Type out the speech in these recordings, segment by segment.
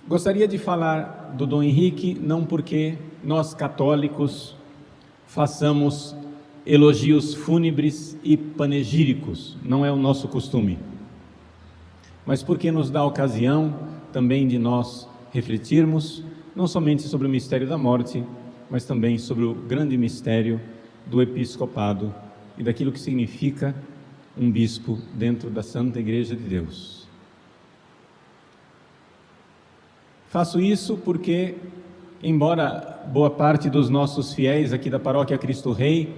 Gostaria de falar do Dom Henrique, não porque nós católicos façamos elogios fúnebres e panegíricos, não é o nosso costume, mas porque nos dá ocasião também de nós refletirmos, não somente sobre o mistério da morte, mas também sobre o grande mistério do episcopado e daquilo que significa um bispo dentro da Santa Igreja de Deus. Faço isso porque, embora boa parte dos nossos fiéis aqui da Paróquia Cristo Rei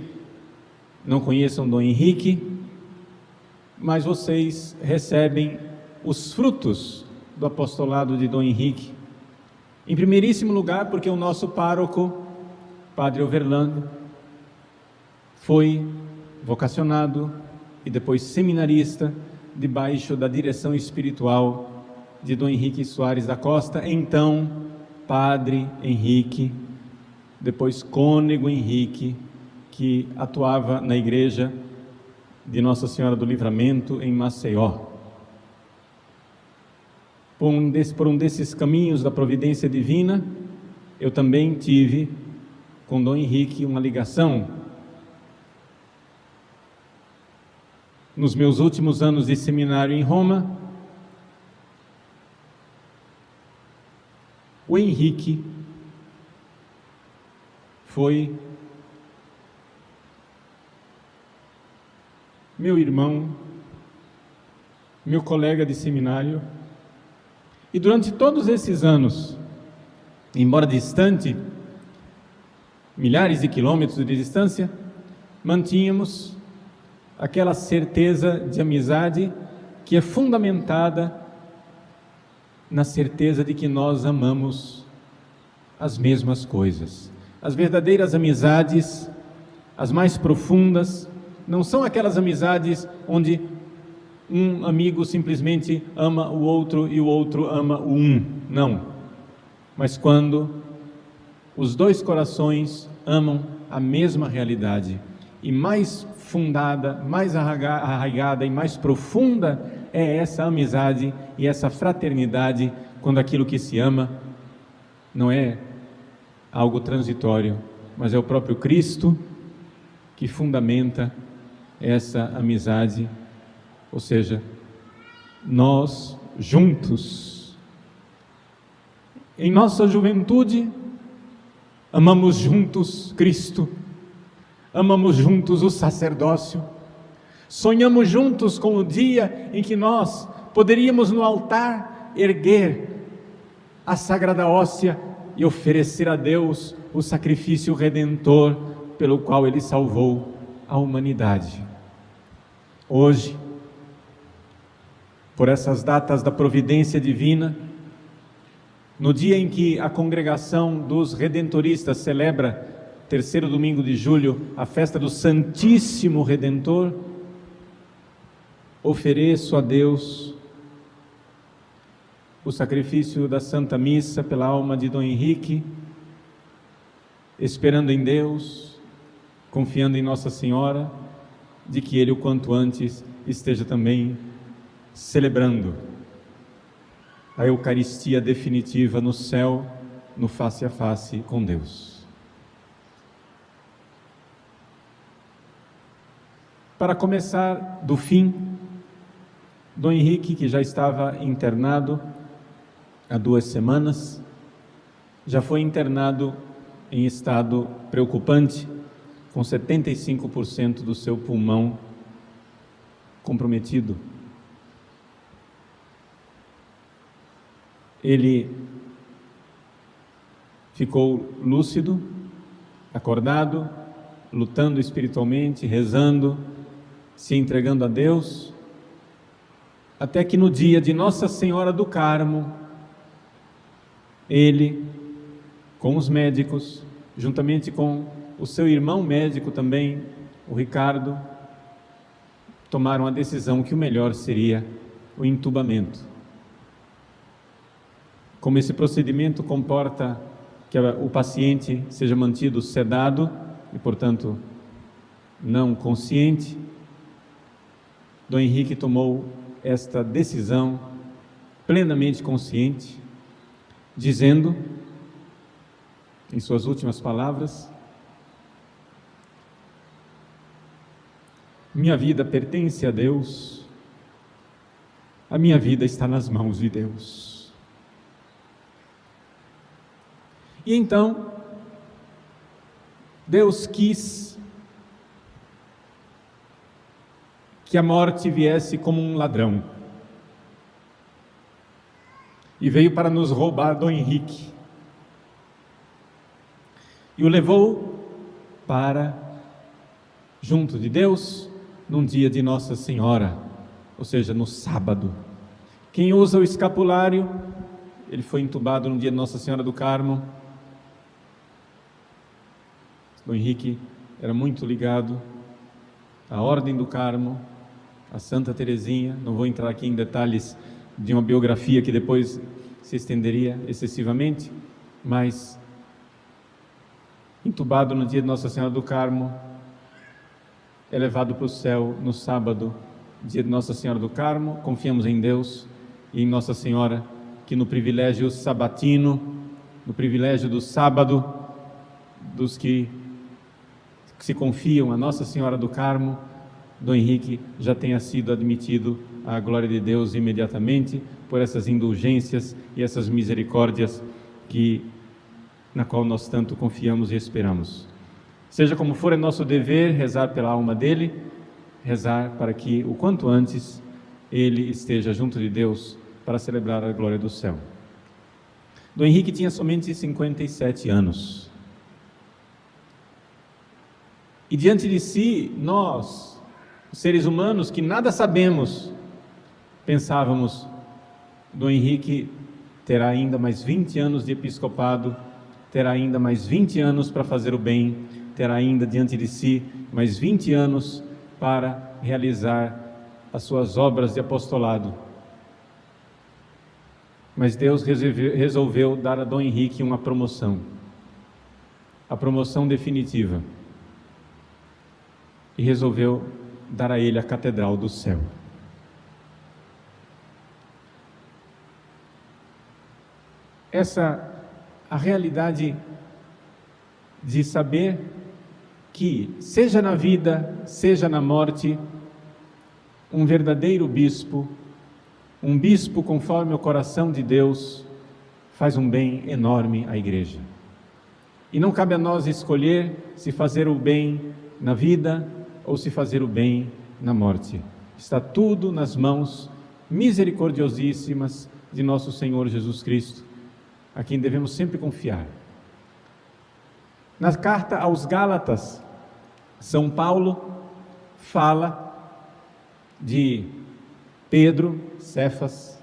não conheçam Dom Henrique, mas vocês recebem os frutos do apostolado de Dom Henrique. Em primeiríssimo lugar, porque o nosso pároco, Padre Overlando, foi vocacionado e depois seminarista debaixo da direção espiritual de Dom Henrique Soares da Costa, então Padre Henrique, depois Cônego Henrique, que atuava na igreja de Nossa Senhora do Livramento em Maceió. Por um desses caminhos da providência divina, eu também tive com Dom Henrique uma ligação. Nos meus últimos anos de seminário em Roma, o Henrique foi meu irmão, meu colega de seminário, e durante todos esses anos, embora distante, milhares de quilômetros de distância, mantínhamos aquela certeza de amizade que é fundamentada na certeza de que nós amamos as mesmas coisas. As verdadeiras amizades, as mais profundas, não são aquelas amizades onde um amigo simplesmente ama o outro e o outro ama o um, não. Mas quando os dois corações amam a mesma realidade, e mais fundada, mais arraigada e mais profunda é essa amizade e essa fraternidade, quando aquilo que se ama não é algo transitório, mas é o próprio Cristo que fundamenta essa amizade, ou seja, nós juntos. Em nossa juventude, amamos juntos Cristo, amamos juntos o sacerdócio, sonhamos juntos com o dia em que nós poderíamos no altar erguer a Sagrada Hóstia e oferecer a Deus o sacrifício redentor pelo qual Ele salvou a humanidade. Hoje, por essas datas da providência divina, no dia em que a congregação dos redentoristas celebra, terceiro domingo de julho, a festa do Santíssimo Redentor, ofereço a Deus o sacrifício da Santa Missa pela alma de Dom Henrique, esperando em Deus, confiando em Nossa Senhora, de que ele o quanto antes esteja também celebrando a Eucaristia definitiva no céu, no face a face com Deus. Para começar do fim, Dom Henrique, que já estava internado há 2 semanas, já foi internado em estado preocupante, com 75% do seu pulmão comprometido. Ele ficou lúcido, acordado, lutando espiritualmente, rezando, se entregando a Deus, até que no dia de Nossa Senhora do Carmo, ele, com os médicos, juntamente com o seu irmão médico também, o Ricardo, tomaram a decisão que o melhor seria o entubamento. Como esse procedimento comporta que o paciente seja mantido sedado e, portanto, não consciente, Dom Henrique tomou esta decisão plenamente consciente dizendo, em suas últimas palavras: minha vida pertence a Deus, a minha vida está nas mãos de Deus. E então, Deus quis que a morte viesse como um ladrão, e veio para nos roubar Dom Henrique, e o levou para junto de Deus num dia de Nossa Senhora, ou seja, no sábado. Quem usa o escapulário, ele foi entubado no dia de Nossa Senhora do Carmo. Dom Henrique era muito ligado à Ordem do Carmo, a Santa Teresinha. Não vou entrar aqui em detalhes de uma biografia que depois se estenderia excessivamente, mas entubado no dia de Nossa Senhora do Carmo, é levado para o céu no sábado, dia de Nossa Senhora do Carmo. Confiamos em Deus e em Nossa Senhora, que no privilégio sabatino, no privilégio do sábado, dos que se confiam a Nossa Senhora do Carmo, Dom Henrique já tenha sido admitido à glória de Deus imediatamente, por essas indulgências e essas misericórdias na qual nós tanto confiamos e esperamos. Seja como for, é nosso dever rezar pela alma dele, rezar para que o quanto antes ele esteja junto de Deus para celebrar a glória do céu. Dom Henrique tinha somente 57 anos. E diante de si, nós, seres humanos que nada sabemos, pensávamos: Dom Henrique terá ainda mais 20 anos de episcopado, terá ainda mais 20 anos para fazer o bem, terá ainda diante de si mais 20 anos para realizar as suas obras de apostolado. Mas Deus resolveu dar a Dom Henrique uma promoção, a promoção definitiva, e resolveu dar a ele a Catedral do Céu. A realidade de saber que, seja na vida, seja na morte, um verdadeiro bispo, um bispo conforme o coração de Deus, faz um bem enorme à Igreja. E não cabe a nós escolher se fazer o bem na vida ou se fazer o bem na morte. Está tudo nas mãos misericordiosíssimas de nosso Senhor Jesus Cristo, a quem devemos sempre confiar. Na carta aos Gálatas, São Paulo fala de Pedro, Cefas,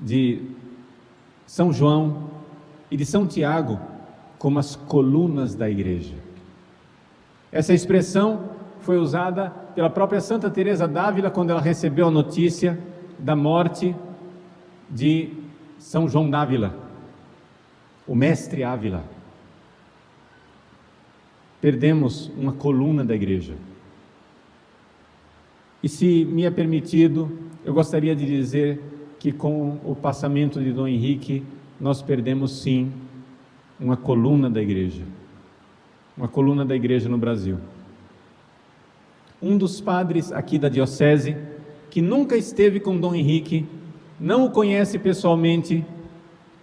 de São João e de São Tiago como as colunas da Igreja. Essa expressão foi usada pela própria Santa Teresa d'Ávila quando ela recebeu a notícia da morte de São João d'Ávila, o mestre Ávila. Perdemos uma coluna da Igreja. E se me é permitido, eu gostaria de dizer que com o passamento de Dom Henrique, nós perdemos sim uma coluna da Igreja. Uma coluna da Igreja no Brasil. Um dos padres aqui da diocese, que nunca esteve com Dom Henrique, não o conhece pessoalmente,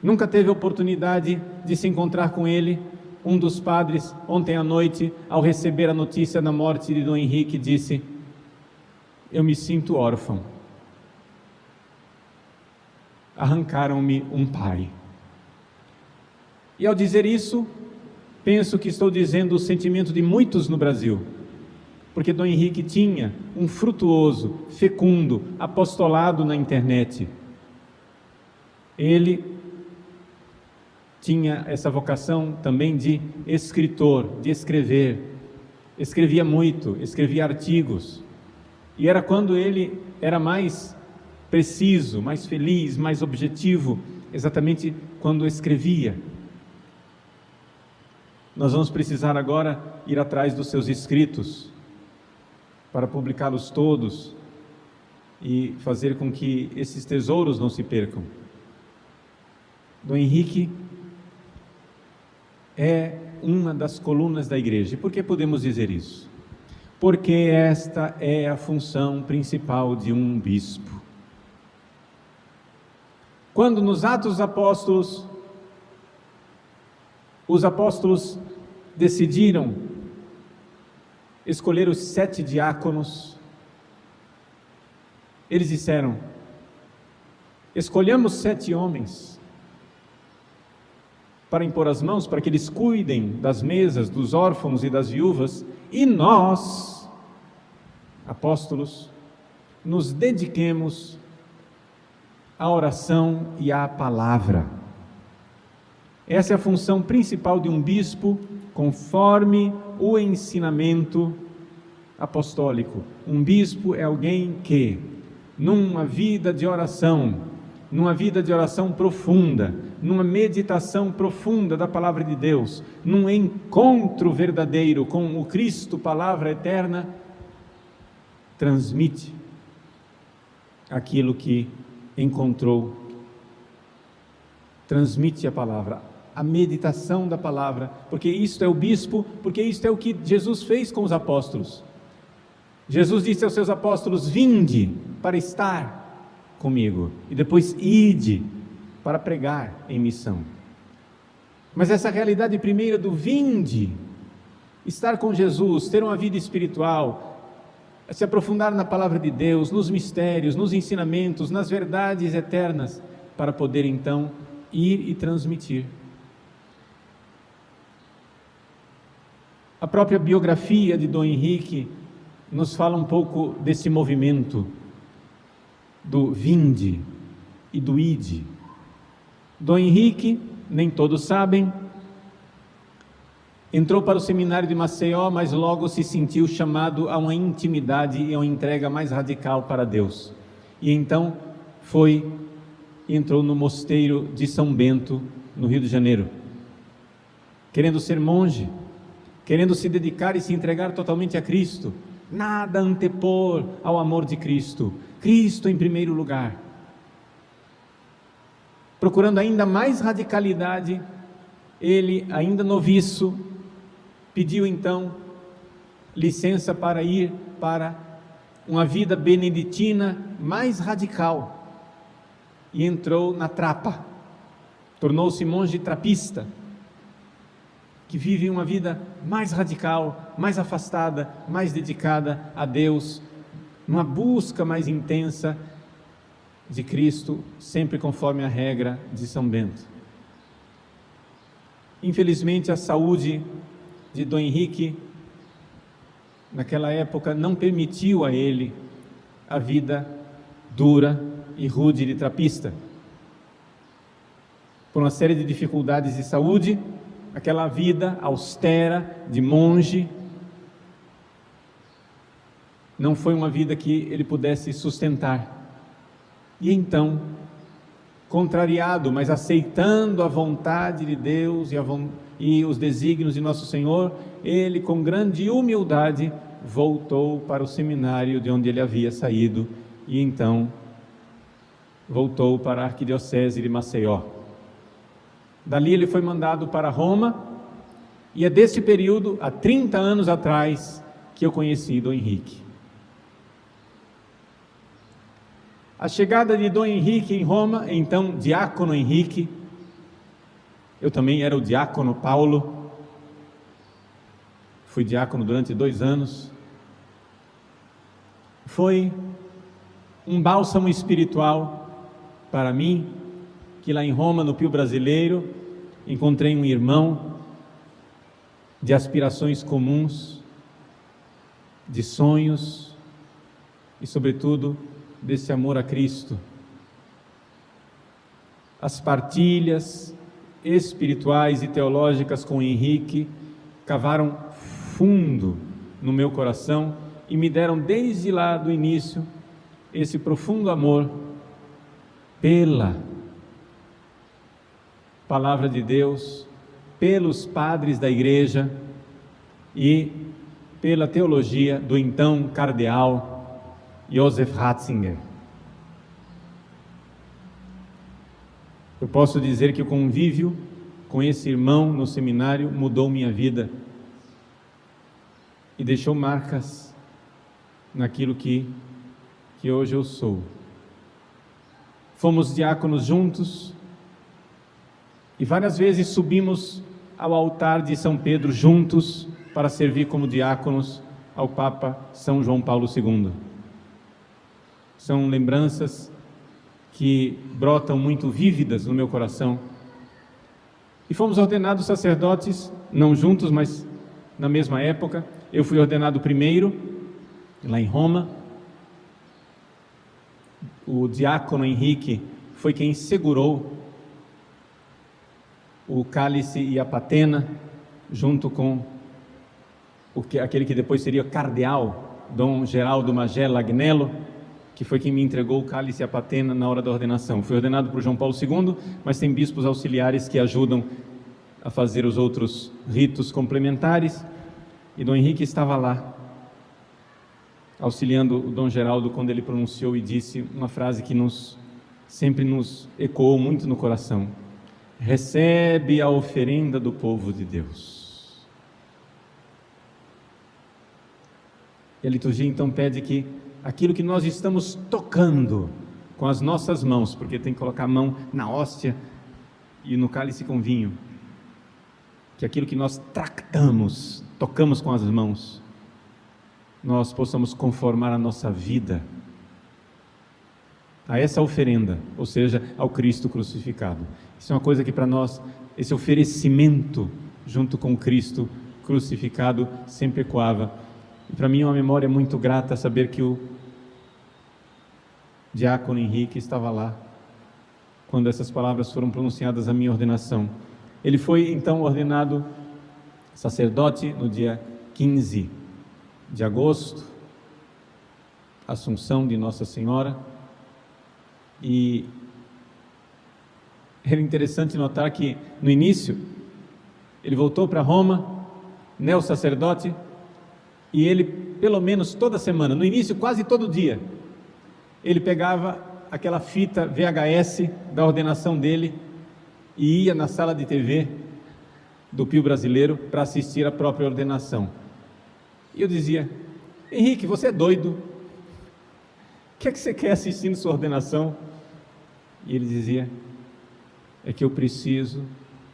nunca teve oportunidade de se encontrar com ele. Um dos padres, ontem à noite, ao receber a notícia da morte de Dom Henrique, disse: eu me sinto órfão. Arrancaram-me um pai. E ao dizer isso, penso que estou dizendo o sentimento de muitos no Brasil, porque Dom Henrique tinha um frutuoso, fecundo apostolado na internet. Ele tinha essa vocação também de escritor, de escrever. Escrevia muito, escrevia artigos. E era quando ele era mais preciso, mais feliz, mais objetivo, exatamente quando escrevia. Nós vamos precisar agora ir atrás dos seus escritos, para publicá-los todos e fazer com que esses tesouros não se percam. Dom Henrique é uma das colunas da igreja. E por que podemos dizer isso? Porque esta é a função principal de um bispo. Quando nos Atos dos Apóstolos, os apóstolos decidiram escolher os 7 diáconos, eles disseram: escolhamos 7 homens para impor as mãos, para que eles cuidem das mesas dos órfãos e das viúvas, e nós, apóstolos, nos dediquemos à oração e à palavra. Essa é a função principal de um bispo, conforme o ensinamento apostólico. Um bispo é alguém que, numa vida de oração profunda, numa meditação profunda da palavra de Deus, num encontro verdadeiro com o Cristo, palavra eterna, transmite aquilo que encontrou, transmite a palavra, a meditação da palavra, porque isto é o bispo, porque isto é o que Jesus fez com os apóstolos. Jesus disse aos seus apóstolos: vinde para estar comigo, e depois ide para pregar em missão. Mas essa realidade primeira do vinde, estar com Jesus, ter uma vida espiritual, se aprofundar na palavra de Deus, nos mistérios, nos ensinamentos, nas verdades eternas, para poder então ir e transmitir. A própria biografia de Dom Henrique nos fala um pouco desse movimento do vinde e do ide. Dom Henrique, nem todos sabem, entrou para o seminário de Maceió, mas logo se sentiu chamado a uma intimidade e a uma entrega mais radical para Deus. E então entrou no mosteiro de São Bento, no Rio de Janeiro, querendo ser monge, querendo se dedicar e se entregar totalmente a Cristo, nada antepor ao amor de Cristo, Cristo em primeiro lugar. Procurando ainda mais radicalidade, ele, ainda noviço, pediu então licença para ir para uma vida beneditina mais radical, e entrou na trapa, tornou-se monge trapista, que vive uma vida mais radical, mais afastada, mais dedicada a Deus, numa busca mais intensa de Cristo, sempre conforme a regra de São Bento. Infelizmente, a saúde de Dom Henrique, naquela época, não permitiu a ele a vida dura e rude de trapista. Por uma série de dificuldades de saúde, aquela vida austera de monge não foi uma vida que ele pudesse sustentar. E então, contrariado, mas aceitando a vontade de Deus e os desígnios de Nosso Senhor, ele, com grande humildade, voltou para o seminário de onde ele havia saído, e então voltou para a arquidiocese de Maceió. Dali ele foi mandado para Roma, e é desse período, há 30 anos atrás, que eu conheci Dom Henrique. A chegada de Dom Henrique em Roma, então diácono Henrique, eu também era o diácono Paulo, fui diácono durante 2 anos, foi um bálsamo espiritual para mim, que lá em Roma, no Pio Brasileiro, encontrei um irmão de aspirações comuns, de sonhos e, sobretudo, desse amor a Cristo. As partilhas espirituais e teológicas com Henrique cavaram fundo no meu coração e me deram desde lá do início esse profundo amor pela palavra de Deus, pelos padres da igreja e pela teologia do então cardeal Joseph Ratzinger. Eu posso dizer que o convívio com esse irmão no seminário mudou minha vida e deixou marcas naquilo que hoje eu sou. Fomos diáconos juntos e várias vezes subimos ao altar de São Pedro juntos para servir como diáconos ao Papa São João Paulo II. São lembranças que brotam muito vívidas no meu coração. E fomos ordenados sacerdotes, não juntos, mas na mesma época. Eu fui ordenado primeiro, lá em Roma. O diácono Henrique foi quem segurou o cálice e a patena, junto com aquele que depois seria cardeal, Dom Geraldo Magela Agnello, que foi quem me entregou o cálice e a patena na hora da ordenação. Fui ordenado por João Paulo II, mas tem bispos auxiliares que ajudam a fazer os outros ritos complementares, e Dom Henrique estava lá, auxiliando o Dom Geraldo quando ele pronunciou e disse uma frase que sempre nos ecoou muito no coração: recebe a oferenda do povo de Deus. E a liturgia então pede que aquilo que nós estamos tocando com as nossas mãos, porque tem que colocar a mão na hóstia e no cálice com vinho, que aquilo que nós tractamos, tocamos com as mãos, nós possamos conformar a nossa vida a essa oferenda, ou seja, ao Cristo crucificado. Isso é uma coisa que para nós, esse oferecimento junto com o Cristo crucificado sempre ecoava. E para mim é uma memória muito grata saber que o diácono Henrique estava lá quando essas palavras foram pronunciadas à minha ordenação. Ele foi então ordenado sacerdote no dia 15 de agosto, Assunção de Nossa Senhora, e era interessante notar que no início ele voltou para Roma, neo-sacerdote, e ele, pelo menos toda semana, no início quase todo dia, ele pegava aquela fita VHS da ordenação dele e ia na sala de TV do Pio Brasileiro para assistir a própria ordenação. E eu dizia: Henrique, você é doido? O que é que você quer assistindo sua ordenação? E ele dizia: é que eu preciso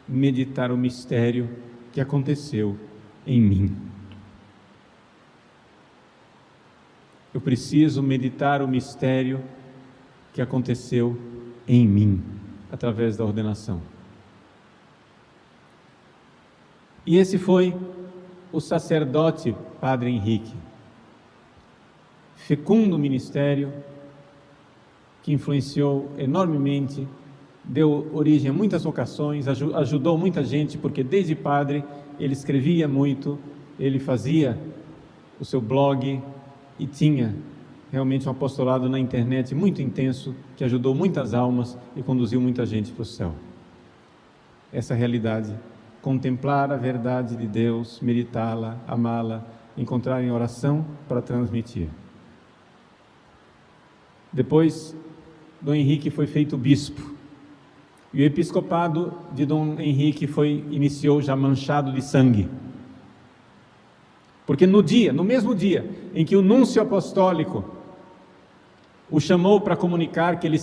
meditar o mistério que aconteceu em mim. Eu preciso meditar o mistério que aconteceu em mim, através da ordenação. E esse foi o sacerdote Padre Henrique. Fecundo ministério, que influenciou enormemente, deu origem a muitas vocações, ajudou muita gente, porque desde padre ele escrevia muito, ele fazia o seu blog e tinha realmente um apostolado na internet muito intenso, que ajudou muitas almas e conduziu muita gente para o céu. Essa realidade, contemplar a verdade de Deus, meditá-la, amá-la, encontrar em oração para transmitir. Depois, Dom Henrique foi feito bispo, e o episcopado de Dom Henrique iniciou já manchado de sangue, porque no mesmo dia em que o núncio apostólico o chamou para comunicar que ele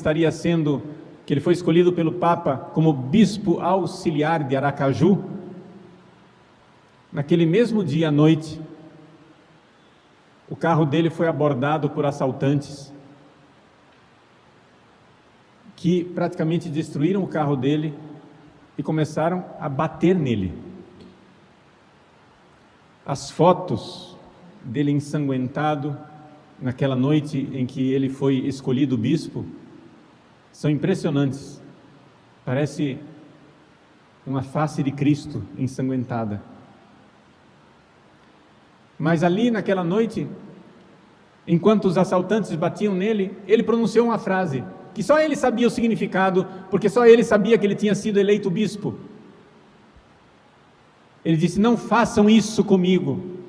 foi escolhido pelo Papa como bispo auxiliar de Aracaju, naquele mesmo dia à noite, o carro dele foi abordado por assaltantes, que praticamente destruíram o carro dele e começaram a bater nele. As fotos dele ensanguentado naquela noite em que ele foi escolhido bispo são impressionantes. Parece uma face de Cristo ensanguentada. Mas ali naquela noite, enquanto os assaltantes batiam nele, ele pronunciou uma frase que só ele sabia o significado, porque só ele sabia que ele tinha sido eleito bispo. Ele disse: não façam isso comigo,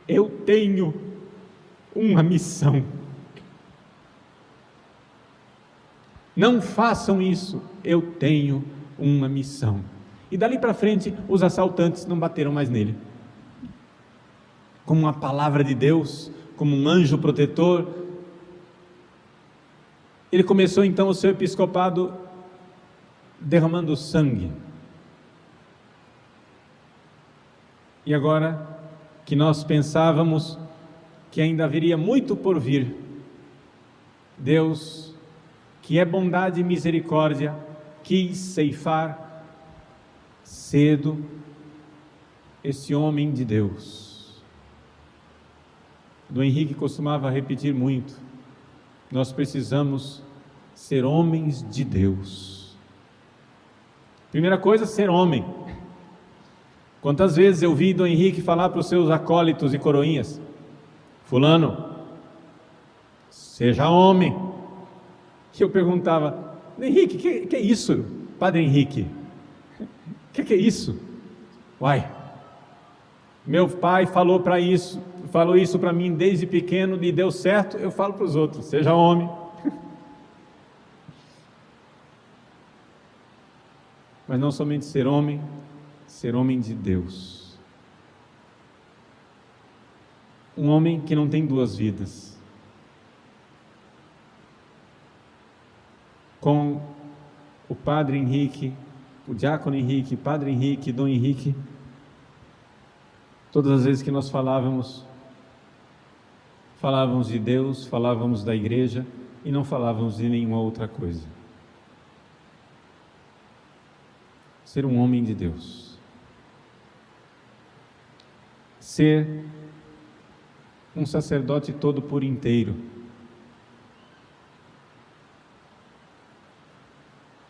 eu tenho uma missão. Não façam isso, eu tenho uma missão. E dali para frente, os assaltantes não bateram mais nele. Como uma palavra de Deus, como um anjo protetor, ele começou então o seu episcopado derramando sangue. E agora que nós pensávamos que ainda haveria muito por vir, Deus, que é bondade e misericórdia, quis ceifar cedo esse homem de Deus. Dom Henrique costumava repetir muito: nós precisamos ser homens de Deus. Primeira coisa, ser homem. Quantas vezes eu vi Dom Henrique falar para os seus acólitos e coroinhas: fulano, seja homem. E eu perguntava: Henrique, que é isso, Padre Henrique? Que é isso? Uai, meu pai falou isso para mim desde pequeno e deu certo, eu falo para os outros: seja homem. Mas não somente ser homem de Deus. Um homem que não tem duas vidas. Com o Padre Henrique, o Diácono Henrique, Padre Henrique, Dom Henrique, todas as vezes que nós falávamos de Deus, falávamos da igreja e não falávamos de nenhuma outra coisa. Ser um homem de Deus. Ser um sacerdote todo por inteiro.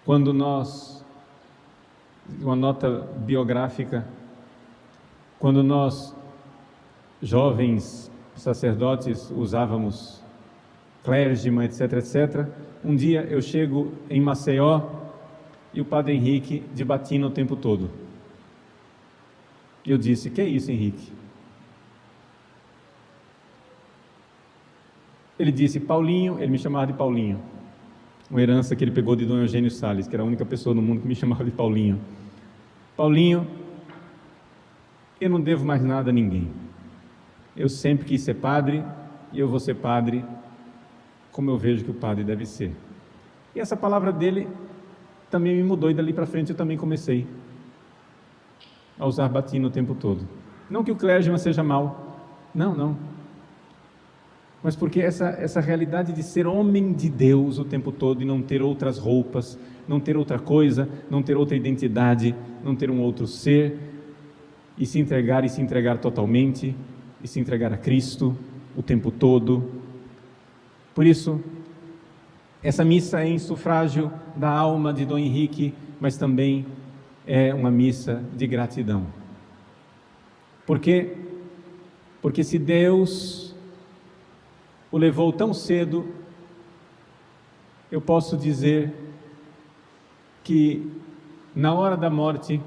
Quando nós, uma nota biográfica, quando nós, jovens sacerdotes, usávamos clérigma, etc, etc, um dia eu chego em Maceió e o Padre Henrique de batina o tempo todo. E eu disse: que é isso, Henrique? Ele disse: Paulinho. Ele me chamava de Paulinho, uma herança que ele pegou de Dom Eugênio Salles, que era a única pessoa no mundo que me chamava de Paulinho. Paulinho, eu não devo mais nada a ninguém. Eu sempre quis ser padre e eu vou ser padre como eu vejo que o padre deve ser. E essa palavra dele também me mudou, e dali para frente eu também comecei a usar batina o tempo todo. Não que o clérigma seja mau, não, mas porque essa realidade de ser homem de Deus o tempo todo e não ter outras roupas, não ter outra coisa, não ter outra identidade, não ter um outro ser, e se entregar totalmente, e se entregar a Cristo o tempo todo. Por isso, essa missa é em sufrágio da alma de Dom Henrique, mas também é uma missa de gratidão. Por quê? Porque se Deus o levou tão cedo, eu posso dizer que na hora da morte,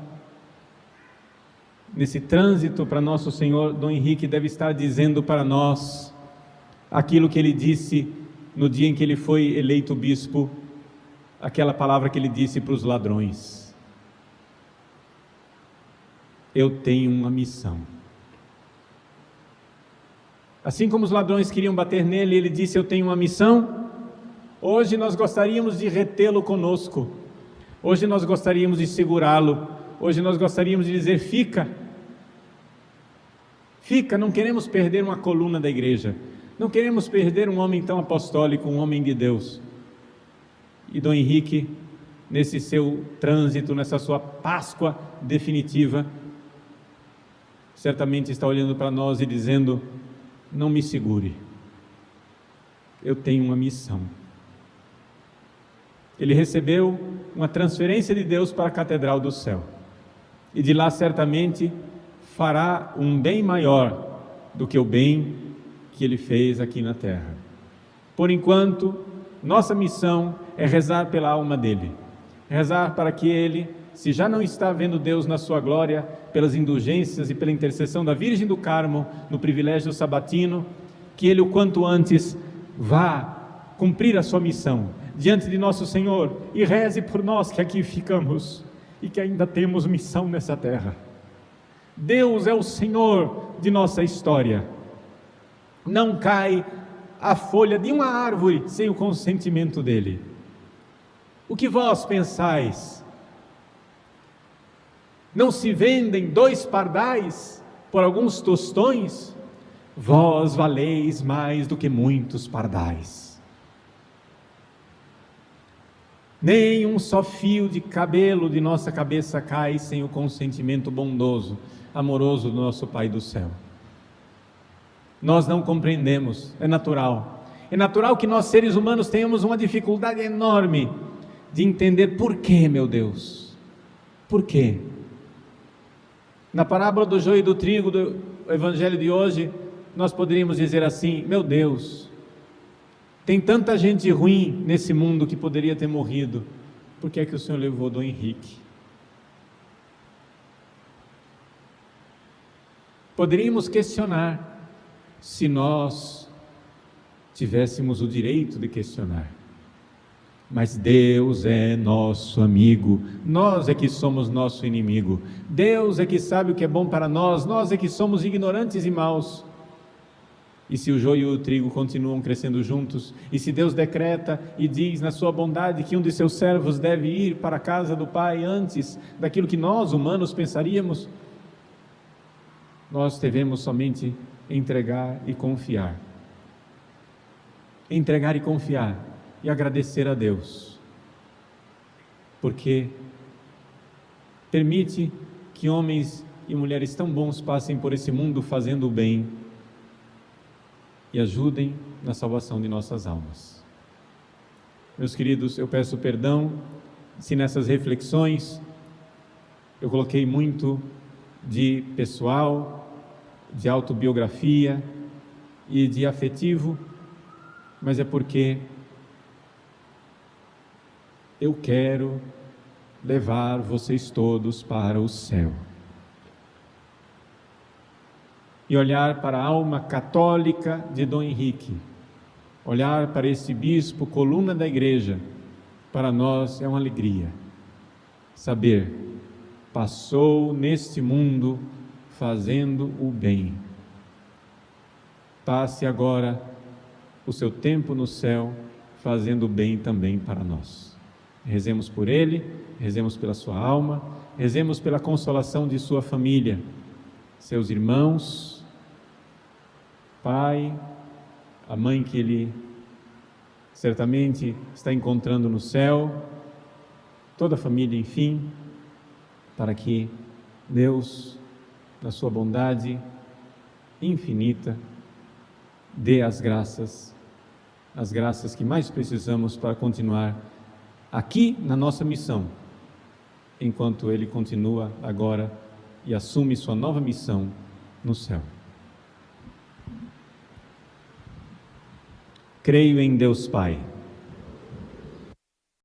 nesse trânsito para Nosso Senhor, Dom Henrique deve estar dizendo para nós aquilo que ele disse no dia em que ele foi eleito bispo, aquela palavra que ele disse para os ladrões: eu tenho uma missão. Assim como os ladrões queriam bater nele, ele disse: eu tenho uma missão. Hoje nós gostaríamos de retê-lo conosco, hoje nós gostaríamos de segurá-lo, hoje nós gostaríamos de dizer: fica, não queremos perder uma coluna da igreja, não queremos perder um homem tão apostólico, um homem de Deus. E Dom Henrique, nesse seu trânsito, nessa sua Páscoa definitiva, certamente está olhando para nós e dizendo: não me segure, eu tenho uma missão. Ele recebeu uma transferência de Deus para a Catedral do Céu, e de lá certamente fará um bem maior do que o bem que ele fez aqui na terra. Por enquanto, nossa missão é rezar pela alma dele, rezar para que ele, se já não está vendo Deus na sua glória, pelas indulgências e pela intercessão da Virgem do Carmo, no privilégio sabatino, que ele o quanto antes vá cumprir a sua missão, diante de nosso Senhor e reze por nós que aqui ficamos e que ainda temos missão nessa terra. Deus é o Senhor de nossa história. Não cai a folha de uma árvore sem o consentimento dele. O que vós pensais? Não se vendem 2 pardais por alguns tostões? Vós valeis mais do que muitos pardais. Nem um só fio de cabelo de nossa cabeça cai sem o consentimento bondoso, amoroso do nosso Pai do céu. Nós não compreendemos, é natural. É natural que nós seres humanos tenhamos uma dificuldade enorme de entender por quê, meu Deus. Por quê? Na parábola do joio e do trigo do evangelho de hoje, nós poderíamos dizer assim: meu Deus, tem tanta gente ruim nesse mundo que poderia ter morrido, por que é que o Senhor levou Dom Henrique? Poderíamos questionar, se nós tivéssemos o direito de questionar. Mas Deus é nosso amigo, nós é que somos nosso inimigo. Deus é que sabe o que é bom para nós, nós é que somos ignorantes e maus. E se o joio e o trigo continuam crescendo juntos, e se Deus decreta e diz na sua bondade que um de seus servos deve ir para a casa do Pai antes daquilo que nós humanos pensaríamos, nós devemos somente entregar e confiar. Entregar e confiar e agradecer a Deus, porque permite que homens e mulheres tão bons passem por esse mundo fazendo o bem e ajudem na salvação de nossas almas. Meus queridos, eu peço perdão se nessas reflexões eu coloquei muito de pessoal, de autobiografia e de afetivo, mas é porque eu quero levar vocês todos para o céu e olhar para a alma católica de Dom Henrique, olhar para esse bispo, coluna da igreja. Para nós é uma alegria saber, passou neste mundo fazendo o bem. Passe agora o seu tempo no céu fazendo o bem também para nós. Rezemos por ele, rezemos pela sua alma, rezemos pela consolação de sua família, seus irmãos, pai, a mãe que ele certamente está encontrando no céu, toda a família, enfim, para que Deus, na sua bondade infinita, dê as graças que mais precisamos para continuar aqui na nossa missão, enquanto Ele continua agora e assume sua nova missão no céu. Creio em Deus Pai,